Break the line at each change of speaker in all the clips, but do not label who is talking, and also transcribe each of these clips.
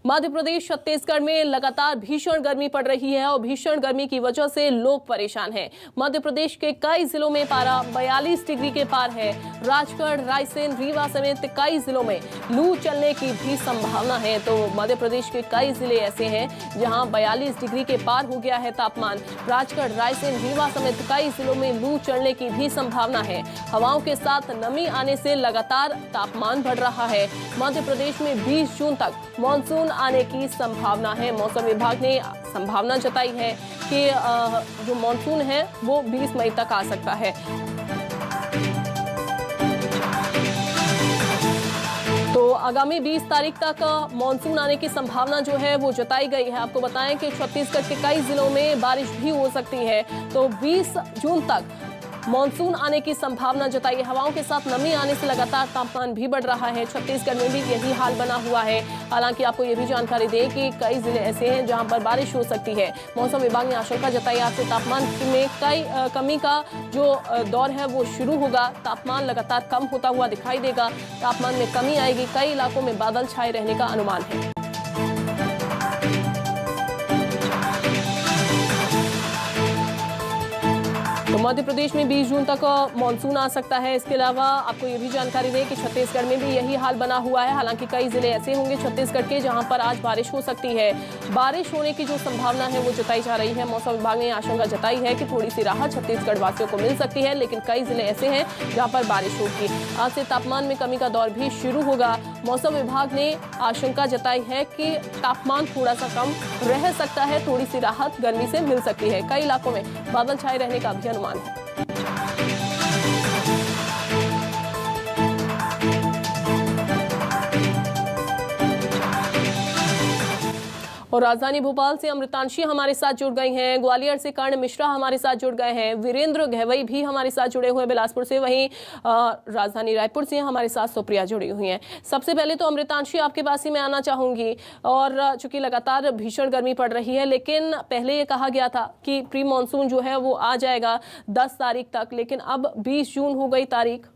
मध्य प्रदेश छत्तीसगढ़ में लगातार भीषण गर्मी पड़ रही है और भीषण गर्मी की वजह से लोग परेशान हैं। मध्य प्रदेश के कई जिलों में पारा 42 डिग्री के पार है। राजगढ़, रायसेन, रीवा समेत कई जिलों में लू चलने की भी संभावना है। तो मध्य प्रदेश के कई जिले ऐसे हैं जहां 42 डिग्री के पार हो गया है तापमान। राजगढ़, रायसेन, रीवा समेत कई जिलों में लू चलने की भी संभावना है। हवाओं के साथ नमी आने से लगातार तापमान बढ़ रहा है। मध्य प्रदेश में 20 जून तक मानसून आने की संभावना है। मौसम विभाग ने संभावना जताई है कि जो मानसून है वो 20 मई तक आ सकता है। तो आगामी 20 तारीख तक मानसून आने की संभावना जो है वो जताई गई है। आपको बताएं कि छत्तीसगढ़ के कई जिलों में बारिश भी हो सकती है। तो 20 जून तक मानसून आने की संभावना जताई है। हवाओं के साथ नमी आने से लगातार तापमान भी बढ़ रहा है। छत्तीसगढ़ में भी यही हाल बना हुआ है। हालांकि आपको ये भी जानकारी दें कि कई जिले ऐसे हैं जहां पर बारिश हो सकती है। मौसम विभाग ने आशंका जताई आज से तापमान में कमी का जो दौर है वो शुरू होगा। तापमान लगातार कम होता हुआ दिखाई देगा। तापमान में कमी आएगी। कई इलाकों में बादल छाए रहने का अनुमान है। तो मध्य प्रदेश में 20 जून तक मानसून आ सकता है। इसके अलावा आपको ये भी जानकारी दें कि छत्तीसगढ़ में भी यही हाल बना हुआ है। हालांकि कई जिले ऐसे होंगे छत्तीसगढ़ के जहां पर आज बारिश हो सकती है। बारिश होने की जो संभावना है वो जताई जा रही है। मौसम विभाग ने आशंका जताई है कि थोड़ी सी राहत छत्तीसगढ़ वासियों को मिल सकती है, लेकिन कई जिले ऐसे हैं जहाँ पर बारिश होगी। आज से तापमान में कमी का दौर भी शुरू होगा। मौसम विभाग ने आशंका जताई है कि तापमान थोड़ा सा कम रह सकता है। थोड़ी सी राहत गर्मी से मिल सकती है। कई इलाकों में बादल छाए रहने का भी अनुमान है। और राजधानी भोपाल से अमृतांशी हमारे साथ जुड़ गई हैं। ग्वालियर से कर्ण मिश्रा हमारे साथ जुड़ गए हैं। वीरेंद्र घेवई भी हमारे साथ जुड़े हुए बिलासपुर से। वहीं राजधानी रायपुर से हमारे साथ सुप्रिया जुड़ी हुई हैं। सबसे पहले तो अमृतांशी आपके पास ही मैं आना चाहूंगी। और चूंकि लगातार भीषण गर्मी पड़ रही है, लेकिन पहले ये कहा गया था कि प्री मानसून जो है वो आ जाएगा 10 तारीख तक, लेकिन अब 20 जून हो गई तारीख।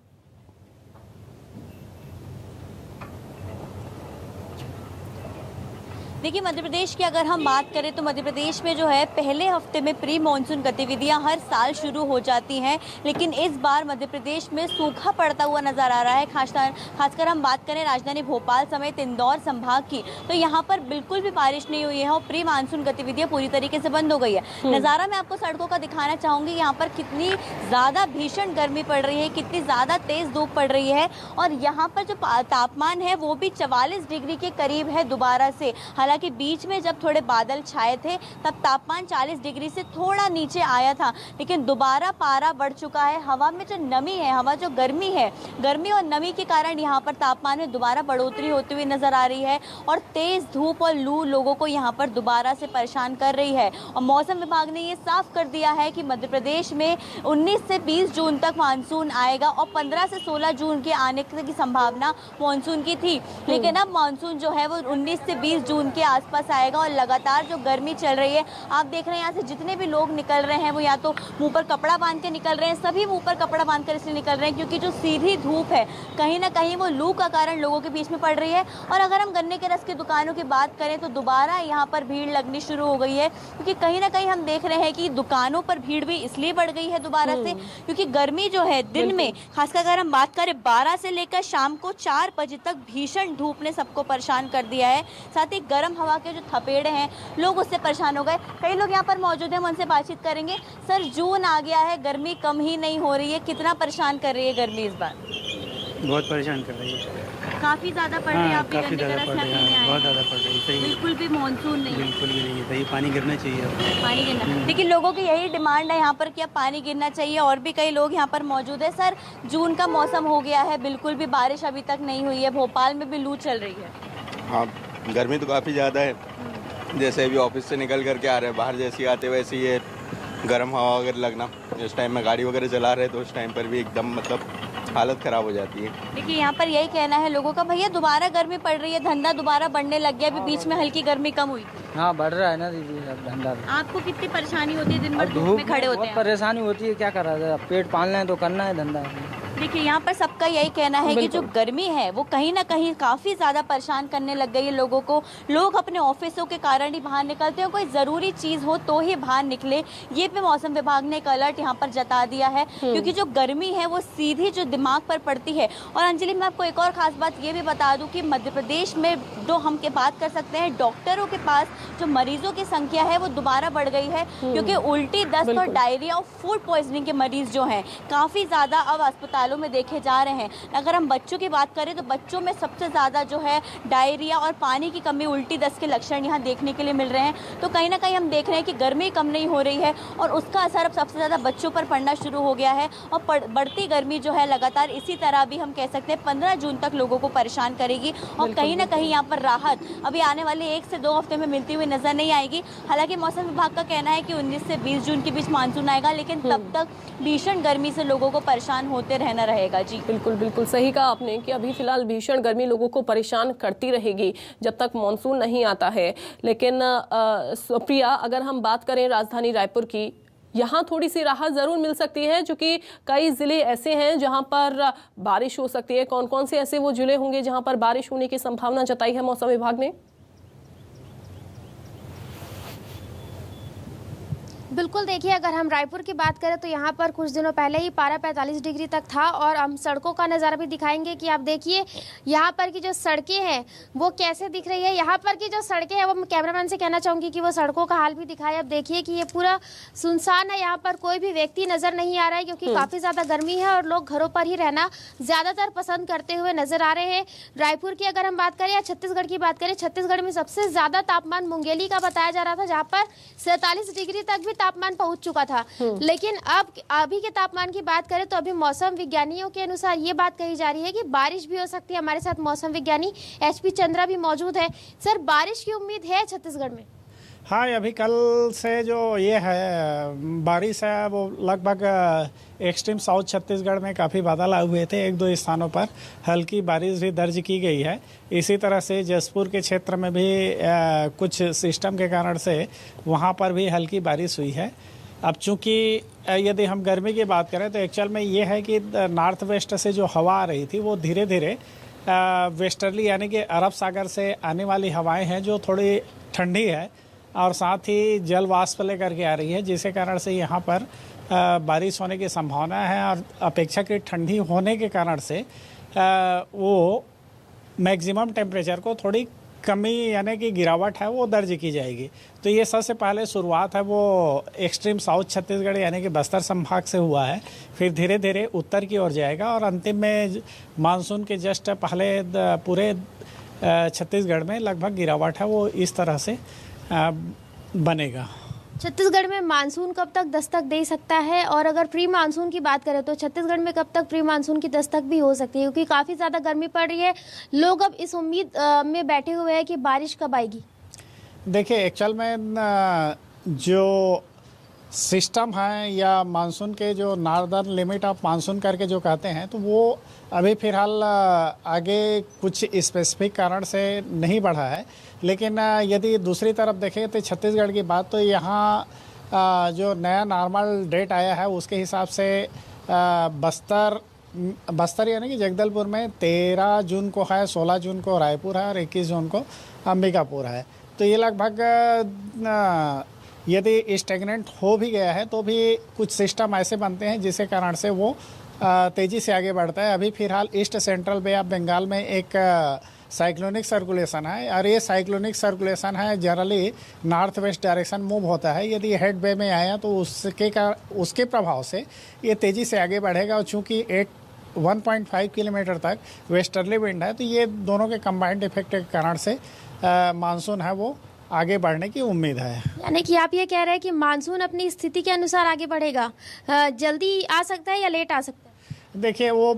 देखिए, मध्य प्रदेश की अगर हम बात करें तो मध्य प्रदेश में जो है पहले हफ्ते में प्री मानसून गतिविधियां हर साल शुरू हो जाती हैं, लेकिन इस बार मध्य प्रदेश में सूखा पड़ता हुआ नजर आ रहा है। खासकर हम बात करें राजधानी भोपाल समेत इंदौर संभाग की, तो यहाँ पर बिल्कुल भी बारिश नहीं हुई है और प्री मानसून गतिविधियां पूरी तरीके से बंद हो गई है। नज़ारा मैं आपको सड़कों का दिखाना चाहूंगी। यहाँ पर कितनी ज़्यादा भीषण गर्मी पड़ रही है, कितनी ज़्यादा तेज़ धूप पड़ रही है और यहाँ पर जो तापमान है वो भी 44 डिग्री के करीब है दोबारा से। हालांकि बीच में जब थोड़े बादल छाए थे तब तापमान 40 डिग्री से थोड़ा नीचे आया था, लेकिन दोबारा पारा बढ़ चुका है। हवा में जो नमी है, हवा जो गर्मी है, गर्मी और नमी के कारण यहाँ पर तापमान में दोबारा बढ़ोतरी होती हुई नजर आ रही है और तेज धूप और लू लोगों को यहाँ पर दोबारा से परेशान कर रही है। और मौसम विभाग ने ये साफ कर दिया है कि मध्य प्रदेश में 19 से 20 जून तक मानसून आएगा और 15 से 16 जून के आने की संभावना मानसून की थी, लेकिन अब मानसून जो है वो 19 से 20 जून के आसपास आएगा। और लगातार जो गर्मी चल रही है, आप देख रहे हैं यहाँ से जितने भी लोग निकल रहे हैं वो या तो मुंह पर कपड़ा बांध के निकल रहे हैं। सभी मुंह पर कपड़ा बांधकर इसलिए निकल रहे हैं क्योंकि जो सीधी धूप है कहीं ना कहीं वो लू का कारण लोगों के बीच में पड़ रही है। और अगर हम गन्ने के रस की दुकानों की बात करें तो दोबारा यहाँ पर भीड़ लगनी शुरू हो गई है, क्योंकि कहीं ना कहीं हम देख रहे हैं कि दुकानों पर भीड़ भी इसलिए बढ़ गई है दोबारा से क्योंकि गर्मी जो है दिन में, खासकर अगर हम बात करें 12 से लेकर शाम को 4 बजे तक भीषण धूप ने सबको परेशान कर दिया है। साथ ही गर्म हवा के जो थपेड़े हैं लोग उससे परेशान हो गए। कई लोग यहाँ पर मौजूद हैं, हम उनसे बातचीत करेंगे। सर, जून आ गया है, गर्मी कम ही नहीं हो रही है, कितना परेशान कर रही है गर्मी इस बार?
बहुत परेशान कर रही है।
काफी ज्यादा पड़ रही है। आप
काफी ज़्यादा पड़ रही है, बहुत ज़्यादा पड़ रही है। सही,
बिल्कुल भी मानसून नहीं,
बिल्कुल भी नहीं है। सही, पानी गिरना चाहिए,
पानी गिरना। लेकिन लोगों की यही डिमांड है यहाँ पर कि अब पानी गिरना चाहिए। और भी कई लोग यहाँ पर मौजूद है। सर, जून का मौसम हो गया है, बिल्कुल भी बारिश अभी तक नहीं हुई है, भोपाल में भी लू चल रही है।
हाँ, गर्मी तो काफ़ी ज़्यादा है। जैसे अभी ऑफिस से निकल करके आ रहे हैं, बाहर जैसे आते वैसे ही गर्म हवा वगैरह लगना। जिस टाइम में गाड़ी वगैरह चला रहे तो उस टाइम पर भी एकदम मतलब हालत ख़राब हो जाती है।
देखिए, यहाँ पर यही कहना है लोगों का, भैया दोबारा गर्मी पड़ रही है, धंधा दोबारा बढ़ने लग गया। अभी बीच में हल्की गर्मी कम हुई थी।
हाँ, बढ़ रहा है ना दीदी, अब धंधा।
आपको कितनी परेशानी होती है? दिन भर धूप में खड़े होते हैं।
परेशानी होती है, क्या कर रहा है, पेट पालना है तो करना है धंधा।
देखिए यहाँ पर सबका यही कहना है कि जो गर्मी है वो कहीं ना कहीं काफ़ी ज़्यादा परेशान करने लग गई है लोगों को। लोग अपने ऑफिसों के कारण ही बाहर निकलते हैं, कोई ज़रूरी चीज़ हो तो ही बाहर निकले। ये भी मौसम विभाग ने एक अलर्ट यहाँ पर जता दिया है, क्योंकि जो गर्मी है वो सीधी जो दिमाग पर पड़ती है। और अंजलि, मैं आपको एक और ख़ास बात ये भी बता दूँ कि मध्य प्रदेश में जो हम के बात कर सकते हैं, डॉक्टरों के पास जो मरीजों की संख्या है वो दोबारा बढ़ गई है, क्योंकि उल्टी, दस्त और डायरिया और फूड पॉइजनिंग के मरीज जो हैं काफ़ी ज़्यादा अब अस्पतालों में देखे जा रहे हैं। अगर हम बच्चों की बात करें तो बच्चों में सबसे ज़्यादा जो है डायरिया और पानी की कमी, उल्टी दस्त के लक्षण यहाँ देखने के लिए मिल रहे हैं। तो कहीं ना कहीं हम देख रहे हैं कि गर्मी कम नहीं हो रही है और उसका असर अब सबसे ज़्यादा बच्चों पर पड़ना शुरू हो गया है। और बढ़ती गर्मी जो है लगातार इसी तरह भी हम कह सकते हैं 15 जून तक लोगों को परेशान करेगी। और कहीं ना कहीं यहाँ पर राहत अभी आने वाले 1 से 2 हफ्ते में मिलती हुई नजर नहीं आएगी। हालांकि मौसम विभाग का कहना है कि 19 से 20 जून के बीच मानसून आएगा, लेकिन तब तक भीषण गर्मी से लोगों को परेशान होते रहना रहेगा। जी
बिल्कुल बिल्कुल सही कहा आपने कि अभी फिलहाल भीषण गर्मी लोगों को परेशान करती रहेगी जब तक मॉनसून नहीं आता है। लेकिन प्रिया, अगर हम बात करें राजधानी रायपुर की, यहाँ थोड़ी सी राहत जरूर मिल सकती है, क्योंकि कई जिले ऐसे हैं जहां पर बारिश हो सकती है। कौन कौन से ऐसे वो जिले होंगे जहां पर बारिश होने की संभावना जताई है मौसम विभाग ने?
बिल्कुल, देखिए अगर हम रायपुर की बात करें तो यहाँ पर कुछ दिनों पहले ही पारा 45 डिग्री तक था। और हम सड़कों का नज़ारा भी दिखाएंगे कि आप देखिए यहाँ पर की जो सड़कें हैं वो कैसे दिख रही है। यहाँ पर की जो सड़कें हैं वो मैं कैमरामैन से कहना चाहूँगी कि वो सड़कों का हाल भी दिखाए। अब देखिए कि ये पूरा सुनसान है, यहाँ पर कोई भी व्यक्ति नज़र नहीं आ रहा है, क्योंकि काफ़ी ज़्यादा गर्मी है और लोग घरों पर ही रहना ज़्यादातर पसंद करते हुए नज़र आ रहे हैं। रायपुर की अगर हम बात करें या छत्तीसगढ़ की बात करें, छत्तीसगढ़ में सबसे ज़्यादा तापमान मुंगेली का बताया जा रहा था, जहाँ पर 47 डिग्री तक भी तापमान पहुंच चुका था। लेकिन अब अभी के तापमान की बात करें तो अभी मौसम विज्ञानियों के अनुसार ये बात कही जा रही है कि बारिश भी हो सकती है। हमारे साथ मौसम विज्ञानी HP चंद्रा भी मौजूद है। सर, बारिश की उम्मीद है छत्तीसगढ़ में?
हाँ, अभी कल से जो ये है बारिश है वो लगभग एक्सट्रीम साउथ छत्तीसगढ़ में काफ़ी बादल आए हुए थे। 1-2 स्थानों पर हल्की बारिश भी दर्ज की गई है। इसी तरह से जसपुर के क्षेत्र में भी कुछ सिस्टम के कारण से वहाँ पर भी हल्की बारिश हुई है। अब चूँकि यदि हम गर्मी की बात करें तो एक्चुअल में ये है कि नॉर्थ वेस्ट से जो हवा आ रही थी वो धीरे धीरे वेस्टर्ली यानी कि अरब सागर से आने वाली हवाएं हैं जो थोड़ी ठंडी है और साथ ही जल वाष्प लेकर के आ रही है, जिसके कारण से यहाँ पर बारिश होने की संभावना है। और अपेक्षाकृत ठंडी होने के कारण से वो मैक्सिमम टेम्परेचर को थोड़ी कमी यानी कि गिरावट है वो दर्ज की जाएगी। तो ये सबसे पहले शुरुआत है वो एक्सट्रीम साउथ छत्तीसगढ़ यानी कि बस्तर संभाग से हुआ है, फिर धीरे धीरे उत्तर की ओर जाएगा और अंतिम में मानसून के जस्ट पहले पूरे छत्तीसगढ़ में लगभग गिरावट है वो इस तरह से बनेगा।
छत्तीसगढ़ में मानसून कब तक दस्तक दे सकता है? और अगर प्री मानसून की बात करें तो छत्तीसगढ़ में कब तक प्री मानसून की दस्तक भी हो सकती है, क्योंकि काफ़ी ज़्यादा गर्मी पड़ रही है। लोग अब इस उम्मीद में बैठे हुए हैं कि बारिश कब आएगी।
देखिए, एक्चुअल में जो सिस्टम है या मानसून के जो नॉर्दर्न लिमिट ऑफ मानसून करके जो कहते हैं, तो वो अभी फिलहाल आगे कुछ स्पेसिफिक कारण से नहीं बढ़ा है। लेकिन यदि दूसरी तरफ देखें तो छत्तीसगढ़ की बात, तो यहाँ जो नया नॉर्मल डेट आया है उसके हिसाब से बस्तर यानी कि जगदलपुर में 13 जून को है, 16 जून को रायपुर है और 21 जून को अंबिकापुर है। तो ये लगभग यदि स्टेगनेंट हो भी गया है तो भी कुछ सिस्टम ऐसे बनते हैं जिसके कारण से वो तेज़ी से आगे बढ़ता है। अभी फिलहाल east central bay of Bengal में एक साइक्लोनिक सर्कुलेशन है और ये साइक्लोनिक सर्कुलेशन है generally north west direction move होता है। यदि हेड बे में आया तो उसके प्रभाव से ये तेज़ी से आगे बढ़ेगा और चूँकि 1.5 किलोमीटर तक वेस्टर्ली विंड है, तो ये दोनों के कंबाइंड इफेक्ट के कारण से मानसून है वो आगे बढ़ने की उम्मीद है।
यानी कि आप ये कह रहे हैं कि मानसून अपनी स्थिति के अनुसार आगे बढ़ेगा, जल्दी आ सकता है या लेट आ सकता है?
देखिए, वो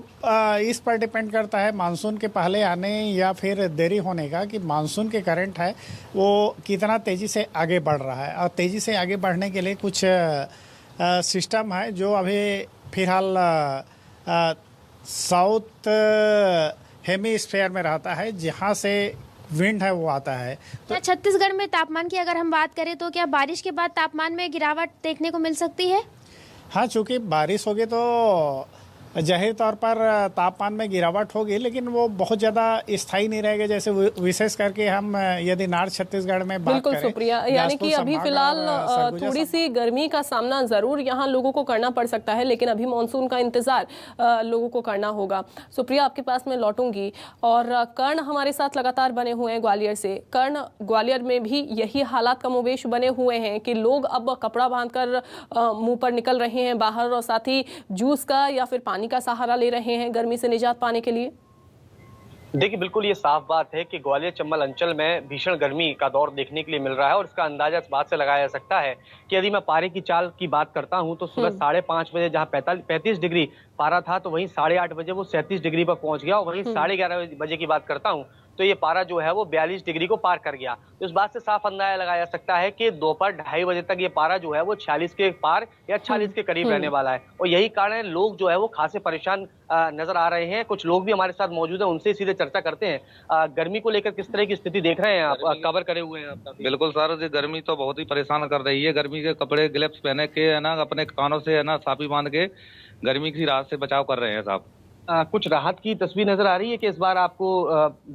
इस पर डिपेंड करता है मानसून के पहले आने या फिर देरी होने का, कि मानसून के करंट है वो कितना तेज़ी से आगे बढ़ रहा है। और तेज़ी से आगे बढ़ने के लिए कुछ सिस्टम है जो अभी फिलहाल साउथ हेमीस्फीयर में रहता है, जहाँ से विंड है वो आता है।
तो छत्तीसगढ़ में तापमान की अगर हम बात करें तो क्या बारिश के बाद तापमान में गिरावट देखने को मिल सकती है?
हाँ, चूँकि बारिश होगी तो जाहिर तौर पर तापमान में गिरावट होगी, लेकिन वो बहुत ज़्यादा स्थायी नहीं रहेगा। जैसे विशेष करके हम यदि नॉर्थ छत्तीसगढ़ में बात
बिल्कुल
करें,
सुप्रिया, यानी कि अभी फिलहाल थोड़ी सी गर्मी का सामना जरूर यहाँ लोगों को करना पड़ सकता है, लेकिन अभी मानसून का इंतजार लोगों को करना होगा। सुप्रिया, आपके पास मैं लौटूंगी और कर्ण हमारे साथ लगातार बने हुए हैं ग्वालियर से। कर्ण, ग्वालियर में भी यही हालात कमोबेश बने हुए हैं कि लोग अब कपड़ा बांधकर मुंह पर निकल रहे हैं बाहर, और साथ ही जूस का या फिर पानी का सहारा ले रहे हैं गर्मी से निजात पाने के लिए।
देखिए, बिल्कुल ये साफ बात है कि ग्वालियर चंबल अंचल में भीषण गर्मी का दौर देखने के लिए मिल रहा है, और इसका अंदाजा इस बात से लगाया जा सकता है कि यदि मैं पारे की चाल की बात करता हूं तो सुबह 5:30 बजे जहां 35 डिग्री पारा था, तो वहीं 8:30 बजे वो 37 डिग्री पर पहुंच गया, और वहीं 11:30 बजे की बात करता हूं तो ये पारा जो है वो 42 डिग्री को पार कर गया। तो इस बात से साफ अंदाजा लगाया जा सकता है कि दोपहर 2:30 बजे तक ये पारा जो है वो 46 के पार या 46 के करीब रहने वाला है, और यही कारण है लोग जो है वो खासे परेशान नजर आ रहे हैं। कुछ लोग भी हमारे साथ मौजूद हैं, उनसे सीधे चर्चा करते हैं। गर्मी को लेकर किस तरह की स्थिति देख रहे हैं आप? कवर करे हुए हैं आप?
बिल्कुल सर, ये गर्मी तो बहुत ही परेशान कर रही है। गर्मी के कपड़े ग्लव्स पहने के है ना, अपने कानों से है ना साफी बांध के गर्मी की राहत से बचाव कर रहे हैं साहब।
कुछ राहत की तस्वीर नजर आ रही है कि इस बार आपको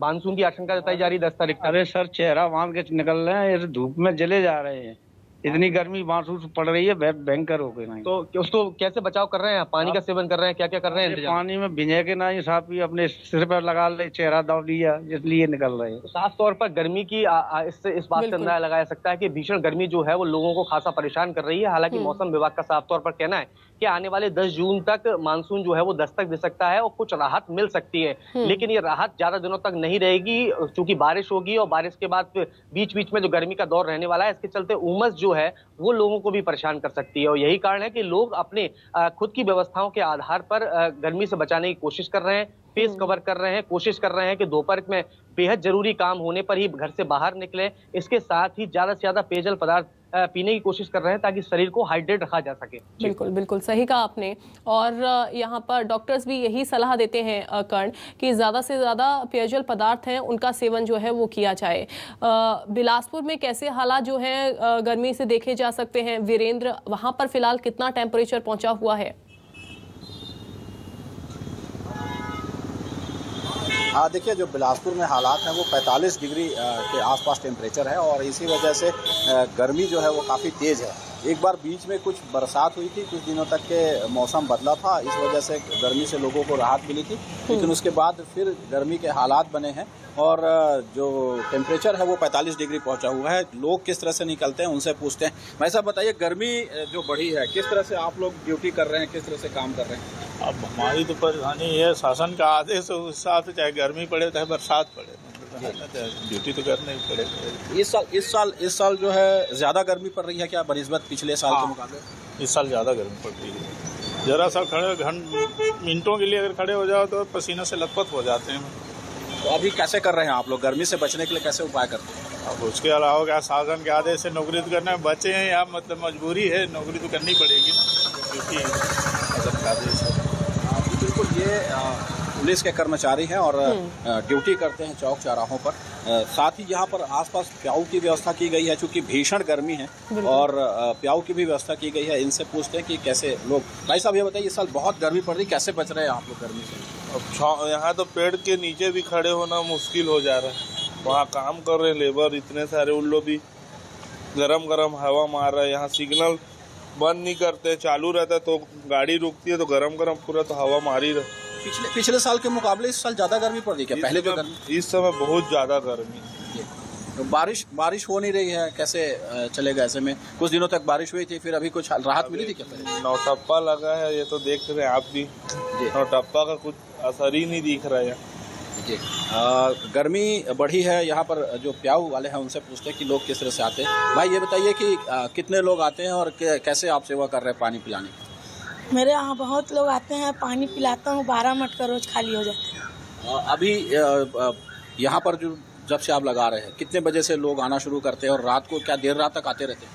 मानसून की आशंका जताई जा रही है 10 तारीख तक?
अरे सर, चेहरा बांध के निकल रहे हैं, ये धूप में जले जा रहे हैं। इतनी गर्मी महसूस पड़ रही है, भयंकर हो गई। नहीं
तो उसको कैसे बचाव कर रहे हैं? पानी का सेवन कर रहे हैं? क्या क्या कर रहे हैं?
पानी में भिजे के ना ही साफ ही अपने सिर पर लगा ले, चेहरा दबा लिया, इसलिए निकल रहे हैं।
तो साफ तौर पर गर्मी की इस बात से अंदाजा लगाया सकता है कि भीषण गर्मी जो है वो लोगों को खासा परेशान कर रही है। हालांकि मौसम विभाग का साफ तौर पर कहना है कि आने वाले 10 जून तक मानसून जो है वो दस्तक दे सकता है और कुछ राहत मिल सकती है, लेकिन ये राहत ज्यादा दिनों तक नहीं रहेगी, क्योंकि बारिश होगी और बारिश के बाद बीच बीच में जो गर्मी का दौर रहने वाला है, इसके चलते उमस जो है वो लोगों को भी परेशान कर सकती है। और यही कारण है कि लोग अपने खुद की व्यवस्थाओं के आधार पर गर्मी से बचाने की कोशिश कर रहे हैं, फेस कवर कर रहे हैं, कोशिश कर रहे हैं कि दोपहर में बेहद जरूरी काम होने पर ही घर से बाहर निकले। इसके साथ ही ज्यादा से ज्यादा पेयजल पदार्थ पीने की कोशिश कर रहे हैं ताकि शरीर को हाइड्रेट रखा जा सके।
बिल्कुल बिल्कुल सही कहा आपने। और यहाँ पर डॉक्टर्स भी यही सलाह देते हैं कर्ण कि ज़्यादा से ज़्यादा पेयजल पदार्थ हैं उनका सेवन जो है वो किया जाए। बिलासपुर में कैसे हालात जो हैं गर्मी से देखे जा सकते हैं? वीरेंद्र, वहाँ पर फिलहाल कितना टेम्परेचर पहुँचा हुआ है?
हाँ, देखिए, जो बिलासपुर में हालात हैं वो 45 डिग्री के आसपास टेम्परेचर है, और इसी वजह से गर्मी जो है वो काफ़ी तेज़ है। एक बार बीच में कुछ बरसात हुई थी, कुछ दिनों तक के मौसम बदला था, इस वजह से गर्मी से लोगों को राहत मिली थी, लेकिन उसके बाद फिर गर्मी के हालात बने हैं, और जो टेम्परेचर है वो 45 डिग्री पहुंचा हुआ है। लोग किस तरह से निकलते हैं उनसे पूछते हैं। भाई साहब, बताइए, गर्मी जो बढ़ी है, किस तरह से आप लोग ड्यूटी कर रहे हैं, किस तरह से काम कर रहे हैं?
अब हमारी तो परेशानी है, शासन का आदेश है, उस हिसाब से चाहे गर्मी पड़े चाहे बरसात पड़े, ड्यूटी तो करना ही पड़ेगा।
इस साल जो है ज़्यादा गर्मी पड़ रही है क्या बनिस्बत पिछले साल के मुकाबले?
इस साल ज़्यादा गर्मी पड़ रही है। जरा सा मिनटों के लिए अगर खड़े हो जाओ तो पसीने से लथपथ हो जाते हैं।
तो अभी कैसे कर रहे हैं आप लोग? गर्मी से बचने के लिए कैसे उपाय करते हैं?
अब उसके अलावा क्या, शासन के आदेश से नौकरी तो करना है, बचे हैं या मतलब मजबूरी है, नौकरी तो करनी पड़ेगी ना, क्योंकि शासन का आदेश है।
बिल्कुल, ये पुलिस के कर्मचारी हैं और ड्यूटी करते हैं चौक चौराहों पर। साथ ही यहाँ पर आसपास प्याऊ की व्यवस्था की गई है, चूँकि भीषण गर्मी है, और प्याऊ की भी व्यवस्था की गई है। इनसे पूछते हैं कि कैसे लोग। भाई साहब, ये बताइए, इस साल बहुत गर्मी पड़ रही, कैसे बच रहे हैं आप लोग गर्मी से?
अब यहाँ तो पेड़ के नीचे भी खड़े होना मुश्किल हो जा रहा है। वहाँ काम कर रहे लेबर इतने सारे, उन लोग भी गरम गरम हवा मार रहे हैं। यहाँ सिग्नल बंद नहीं करते, चालू रहता है तो गाड़ी रुकती है तो गरम गरम पूरा तो हवा मारी रहे।
पिछले साल के मुकाबले इस साल ज़्यादा गर्मी पड़ रही है? पहले जो गर्मी,
इस समय बहुत ज़्यादा गर्मी।
तो बारिश हो नहीं रही है, कैसे चलेगा ऐसे में? कुछ दिनों तक बारिश हुई थी, फिर अभी कुछ राहत मिली थी क्या?
नौटप्पा लगा है, ये तो देख रहे हैं आप भी, नौटप्पा का कुछ असर ही नहीं दिख रहा है।
जी, गर्मी बढ़ी है। यहाँ पर जो प्याऊ वाले हैं उनसे पूछते हैं कि लोग किस तरह से आते हैं। भाई, ये बताइए कि कितने लोग आते हैं और कैसे आप सेवा कर रहे हैं पानी पिलाने की?
मेरे यहाँ बहुत लोग आते हैं, पानी पिलाता हूँ, 12 मटका रोज खाली हो जाते हैं।
अभी यहाँ पर जो जब से आप लगा रहे हैं, कितने बजे से लोग आना शुरू करते हैं और रात को क्या देर रात तक आते रहते हैं?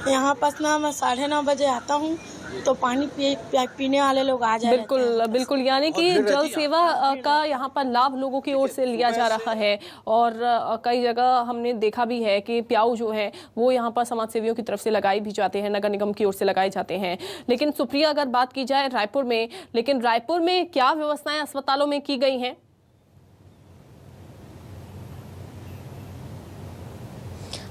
यहाँ पास ना मैं 9:30 बजे आता हूँ तो पानी पीने वाले लोग आ जाए।
बिल्कुल बिल्कुल, यानी कि जल सेवा का यहाँ पर लाभ लोगों की ओर से लिया जा रहा है और कई जगह हमने देखा भी है कि प्याऊ जो है वो यहाँ पर समाज सेवियों की तरफ से लगाए भी जाते हैं, नगर निगम की ओर से लगाए जाते हैं। लेकिन सुप्रिया, अगर बात की जाए रायपुर में, लेकिन रायपुर में क्या व्यवस्थाएं अस्पतालों में की गई हैं?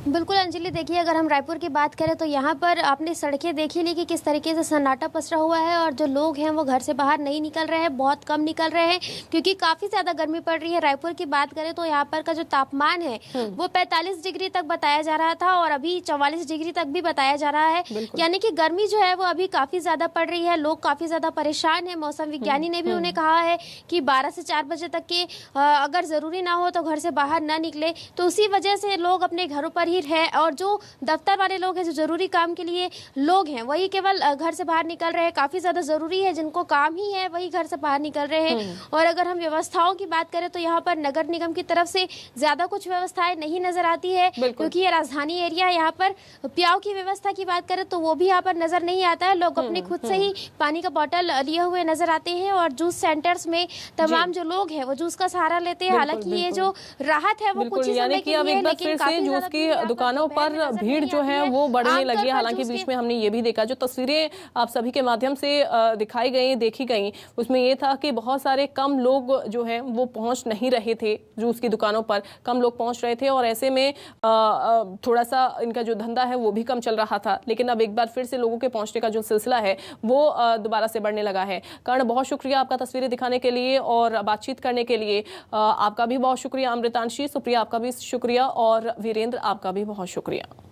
बिल्कुल अंजलि, देखिए अगर हम रायपुर की बात करें तो यहाँ पर आपने सड़कें देखी ली कि किस तरीके से सन्नाटा पसरा हुआ है और जो लोग हैं वो घर से बाहर नहीं निकल रहे हैं, बहुत कम निकल रहे हैं क्योंकि काफ़ी ज़्यादा गर्मी पड़ रही है। रायपुर की बात करें तो यहाँ पर का जो तापमान है वो 45 डिग्री तक बताया जा रहा था और अभी 44 डिग्री तक भी बताया जा रहा है, यानी कि गर्मी जो है वो अभी काफ़ी ज़्यादा पड़ रही है, लोग काफ़ी ज़्यादा परेशान है। मौसम विज्ञानी ने भी उन्हें कहा है कि 12 से 4 बजे तक के अगर ज़रूरी ना हो तो घर से बाहर ना निकले, तो उसी वजह से लोग अपने घरों पर ही है और जो दफ्तर वाले लोग हैं, जो जरूरी काम के लिए लोग हैं, वही केवल घर से बाहर निकल रहे हैं। काफी ज्यादा जरूरी है, जिनको काम ही है वही घर से बाहर निकल रहे हैं। और अगर हम व्यवस्थाओं की बात करें तो यहाँ पर नगर निगम की तरफ से ज्यादा कुछ व्यवस्थाएं नहीं नजर आती है क्योंकि ये राजधानी एरिया, यहाँ पर प्याऊ की व्यवस्था की बात करें तो वो भी यहाँ पर नजर नहीं आता है। लोग अपने खुद से ही पानी का बोतल लिए हुए नजर आते हैं और जूस सेंटर्स में तमाम जो लोग हैं वो जूस का सहारा लेते हैं। हालांकि ये जो राहत है वो कुछ ही समय के लिए है, लेकिन काफी
जूस की दुकानों पर भीड़ जो है वो बढ़ने लगी है। हालांकि बीच में हमने ये भी देखा, जो तस्वीरें आप सभी के माध्यम से दिखाई गई, देखी गई, उसमें ये था कि बहुत सारे कम लोग जो हैं वो पहुंच नहीं रहे थे जूस की दुकानों पर, कम लोग पहुंच रहे थे और ऐसे में थोड़ा सा इनका जो धंधा है वो भी कम चल रहा था। लेकिन अब एक बार फिर से लोगों के पहुंचने का जो सिलसिला है वो दोबारा से बढ़ने लगा है। कर्ण, बहुत शुक्रिया आपका तस्वीरें दिखाने के लिए और बातचीत करने के लिए। आपका भी बहुत शुक्रिया। अमृतांशी, सुप्रिया, आपका भी शुक्रिया और वीरेंद्र, आपका भी बहुत शुक्रिया।